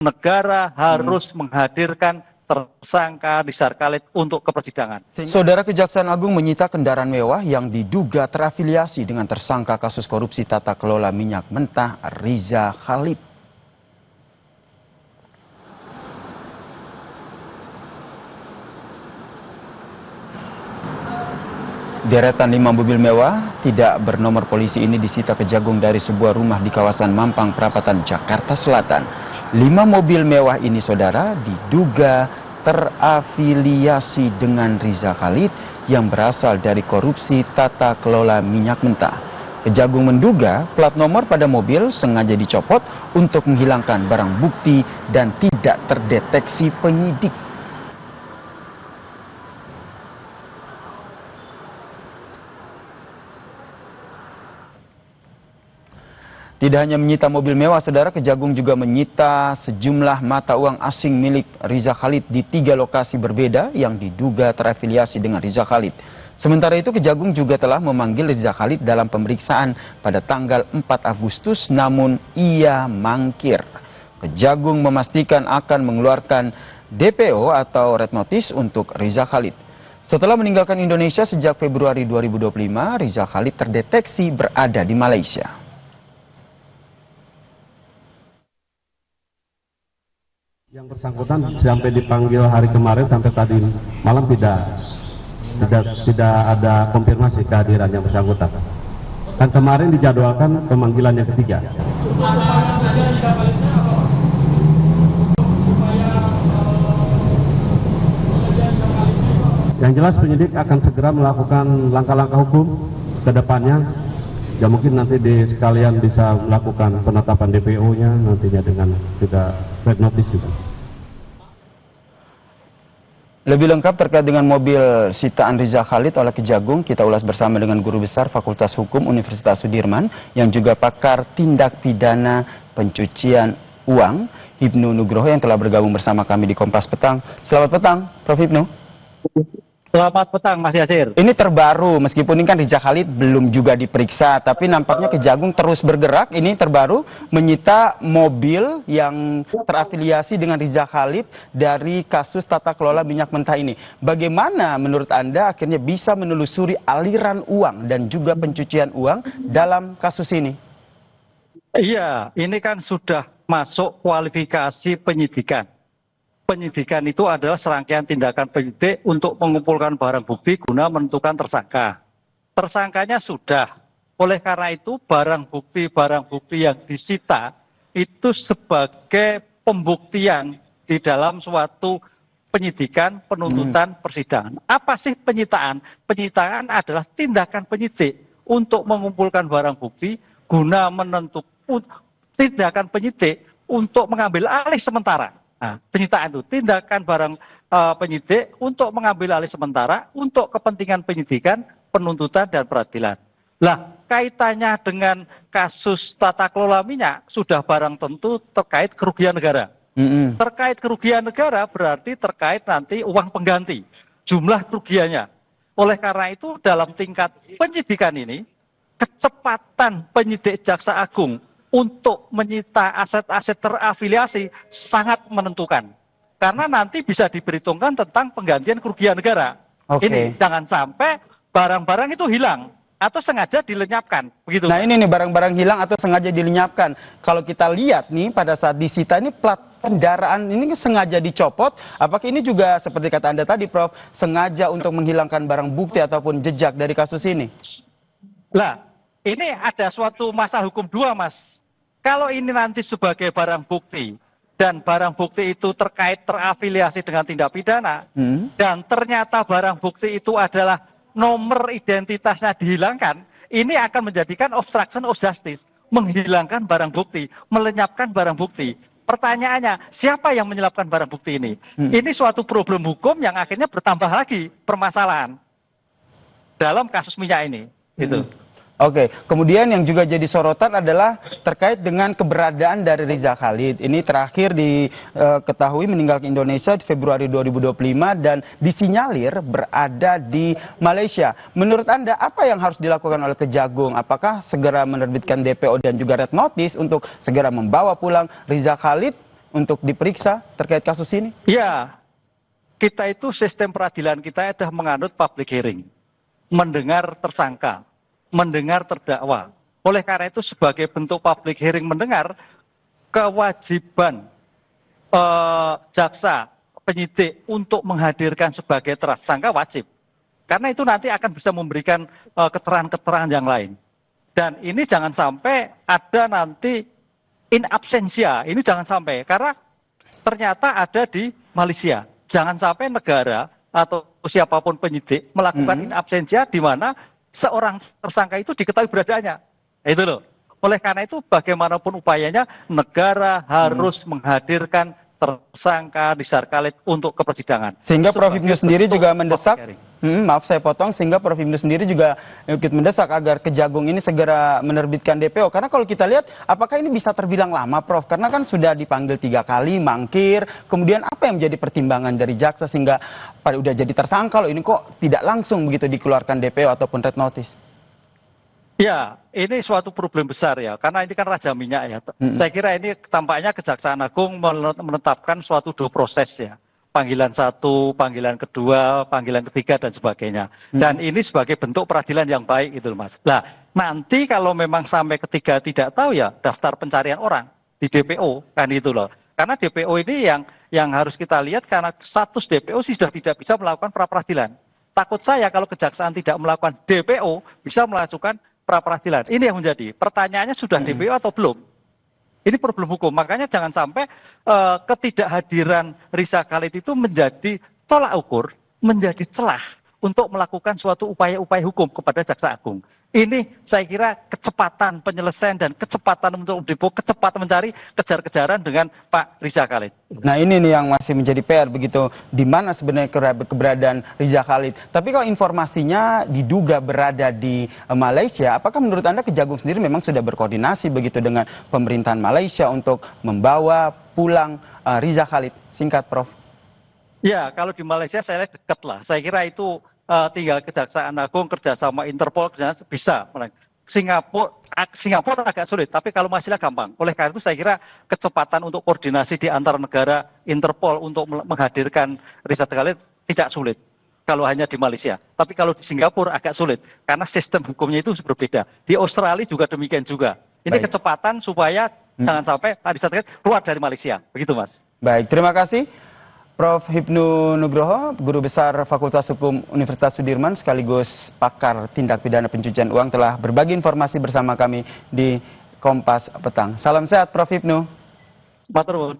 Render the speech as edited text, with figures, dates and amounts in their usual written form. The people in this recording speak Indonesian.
negara harus menghadirkan tersangka Rizal Khalid untuk ke persidangan. Saudara, Kejaksaan Agung menyita kendaraan mewah yang diduga terafiliasi dengan tersangka kasus korupsi tata kelola minyak mentah Rizal Khalid. Deretan 5 mobil mewah tidak bernomor polisi ini disita Kejagung dari sebuah rumah di kawasan Mampang, Perapatan, Jakarta Selatan. 5 mobil mewah ini, saudara, diduga terafiliasi dengan Rizal Khalid yang berasal dari korupsi tata kelola minyak mentah. Kejagung menduga plat nomor pada mobil sengaja dicopot untuk menghilangkan barang bukti dan tidak terdeteksi penyidik. Tidak hanya menyita mobil mewah, saudara, Kejagung juga menyita sejumlah mata uang asing milik Rizal Khalid di 3 lokasi berbeda yang diduga terafiliasi dengan Rizal Khalid. Sementara itu, Kejagung juga telah memanggil Rizal Khalid dalam pemeriksaan pada tanggal 4 Agustus, namun ia mangkir. Kejagung memastikan akan mengeluarkan DPO atau Red Notice untuk Rizal Khalid. Setelah meninggalkan Indonesia sejak Februari 2025, Rizal Khalid terdeteksi berada di Malaysia. Yang bersangkutan sampai dipanggil hari kemarin sampai tadi malam tidak ada konfirmasi kehadiran yang bersangkutan. Dan kemarin dijadwalkan pemanggilan yang ketiga. Yang jelas penyidik akan segera melakukan langkah-langkah hukum ke depannya. Ya mungkin nanti sekalian bisa melakukan penetapan DPO-nya nantinya dengan juga red notice juga. Lebih lengkap terkait dengan mobil sitaan Rizal Khalid oleh Kejagung, kita ulas bersama dengan Guru Besar Fakultas Hukum Universitas Sudirman yang juga pakar tindak pidana pencucian uang, Hipnu Nugroho, yang telah bergabung bersama kami di Kompas Petang. Selamat petang, Prof. Hipnu. Selamat petang, Mas Yasir. Ini terbaru, meskipun ini kan Rizal Khalid belum juga diperiksa, tapi nampaknya Kejagung terus bergerak. Ini terbaru menyita mobil yang terafiliasi dengan Rizal Khalid dari kasus tata kelola minyak mentah ini. Bagaimana menurut Anda akhirnya bisa menelusuri aliran uang dan juga pencucian uang dalam kasus ini? Iya, ini kan sudah masuk kualifikasi penyidikan. Penyidikan itu adalah serangkaian tindakan penyidik untuk mengumpulkan barang bukti guna menentukan tersangka. Tersangkanya sudah, oleh karena itu barang bukti yang disita itu sebagai pembuktian di dalam suatu penyidikan, penuntutan, persidangan. Apa sih penyitaan? Penyitaan adalah tindakan penyidik untuk mengumpulkan barang bukti guna menentukan, tindakan penyidik untuk mengambil alih sementara. Nah, penyitaan itu tindakan barang penyidik untuk mengambil alih sementara untuk kepentingan penyidikan, penuntutan, dan peradilan. Lah, kaitannya dengan kasus tata kelola minyak sudah barang tentu terkait kerugian negara. Terkait kerugian negara berarti terkait nanti uang pengganti, jumlah kerugiannya. Oleh karena itu dalam tingkat penyidikan ini, kecepatan penyidik Jaksa Agung untuk menyita aset-aset terafiliasi sangat menentukan. Karena nanti bisa diperhitungkan tentang penggantian kerugian negara. Ini jangan sampai barang-barang itu hilang atau sengaja dilenyapkan. Begitu. Nah, ini nih barang-barang hilang atau sengaja dilenyapkan. Kalau kita lihat nih pada saat disita ini plat kendaraan ini sengaja dicopot. Apakah ini juga seperti kata Anda tadi, Prof, sengaja untuk menghilangkan barang bukti ataupun jejak dari kasus ini? Lah, ini ada suatu masa hukum dua, Mas. Kalau ini nanti sebagai barang bukti dan barang bukti itu terkait terafiliasi dengan tindak pidana dan ternyata barang bukti itu adalah nomor identitasnya dihilangkan, ini akan menjadikan obstruction of justice, menghilangkan barang bukti, melenyapkan barang bukti. Pertanyaannya, siapa yang menyelapkan barang bukti ini? Ini suatu problem hukum yang akhirnya bertambah lagi permasalahan dalam kasus minyak ini. Gitu. Oke, kemudian yang juga jadi sorotan adalah terkait dengan keberadaan dari Rizal Khalid. Ini terakhir diketahui meninggalkan Indonesia di Februari 2025 dan disinyalir berada di Malaysia. Menurut Anda, apa yang harus dilakukan oleh Kejagung? Apakah segera menerbitkan DPO dan juga Red Notice untuk segera membawa pulang Rizal Khalid untuk diperiksa terkait kasus ini? Ya, kita itu sistem peradilan kita adalah menganut public hearing, mendengar tersangka, mendengar terdakwa. Oleh karena itu sebagai bentuk public hearing mendengar, kewajiban jaksa penyidik untuk menghadirkan sebagai tersangka wajib. Karena itu nanti akan bisa memberikan keterangan-keterangan yang lain. Dan ini jangan sampai ada nanti in absentia, ini jangan sampai. Karena ternyata ada di Malaysia. Jangan sampai negara atau siapapun penyidik melakukan in absentia di mana seorang tersangka itu diketahui beradanya. Itu loh. Oleh karena itu bagaimanapun upayanya negara harus menghadirkan tersangka Rizal Khalid untuk ke persidangan. Sehingga Prof. Hipnu sendiri juga mendesak, maaf saya potong, sehingga Prof. Hipnu sendiri juga ikut mendesak agar Kejagung ini segera menerbitkan DPO. Karena kalau kita lihat, apakah ini bisa terbilang lama, Prof? Karena kan sudah dipanggil 3 kali, mangkir. Kemudian apa yang menjadi pertimbangan dari jaksa sehingga pada udah jadi tersangka, loh ini kok tidak langsung begitu dikeluarkan DPO ataupun red notice? Ya, ini suatu problem besar ya, karena ini kan raja minyak ya. Saya kira ini tampaknya Kejaksaan Agung menetapkan suatu dua proses ya. Panggilan 1, panggilan kedua, panggilan ketiga dan sebagainya. Dan ini sebagai bentuk peradilan yang baik itu Mas. Nah, nanti kalau memang sampai ketiga tidak tahu ya daftar pencarian orang di DPO kan itu loh. Karena DPO ini yang harus kita lihat karena status DPO sudah tidak bisa melakukan pra peradilan. Takut saya kalau Kejaksaan tidak melakukan DPO bisa melakukan pra peradilan. Ini yang menjadi pertanyaannya sudah DPO atau belum? Ini problem hukum. Makanya jangan sampai ketidakhadiran Rizal Khalid itu menjadi tolak ukur, menjadi celah untuk melakukan suatu upaya-upaya hukum kepada Jaksa Agung. Ini saya kira kecepatan penyelesaian dan kecepatan untuk DPO, kecepatan mencari kejar-kejaran dengan Pak Rizal Khalid. Nah ini nih yang masih menjadi PR begitu, di mana sebenarnya keberadaan Rizal Khalid. Tapi kalau informasinya diduga berada di Malaysia, apakah menurut Anda Kejagung sendiri memang sudah berkoordinasi begitu dengan pemerintahan Malaysia untuk membawa pulang Rizal Khalid? Singkat, Prof. Ya, kalau di Malaysia saya lihat dekat lah. Saya kira itu tinggal Kejaksaan Agung kerjasama Interpol bisa. Singapura agak sulit, tapi kalau Malaysia gampang. Oleh karena itu saya kira kecepatan untuk koordinasi di antar negara Interpol untuk menghadirkan Rizal Khalid tidak sulit. Kalau hanya di Malaysia. Tapi kalau di Singapura agak sulit. Karena sistem hukumnya itu berbeda. Di Australia juga demikian juga. Ini baik. Kecepatan supaya jangan sampai Rizal Khalid keluar dari Malaysia. Begitu Mas. Baik, terima kasih. Prof. Hipnu Nugroho, Guru Besar Fakultas Hukum Universitas Sudirman sekaligus pakar tindak pidana pencucian uang telah berbagi informasi bersama kami di Kompas Petang. Salam sehat Prof. Hipnu. Matur nuwun.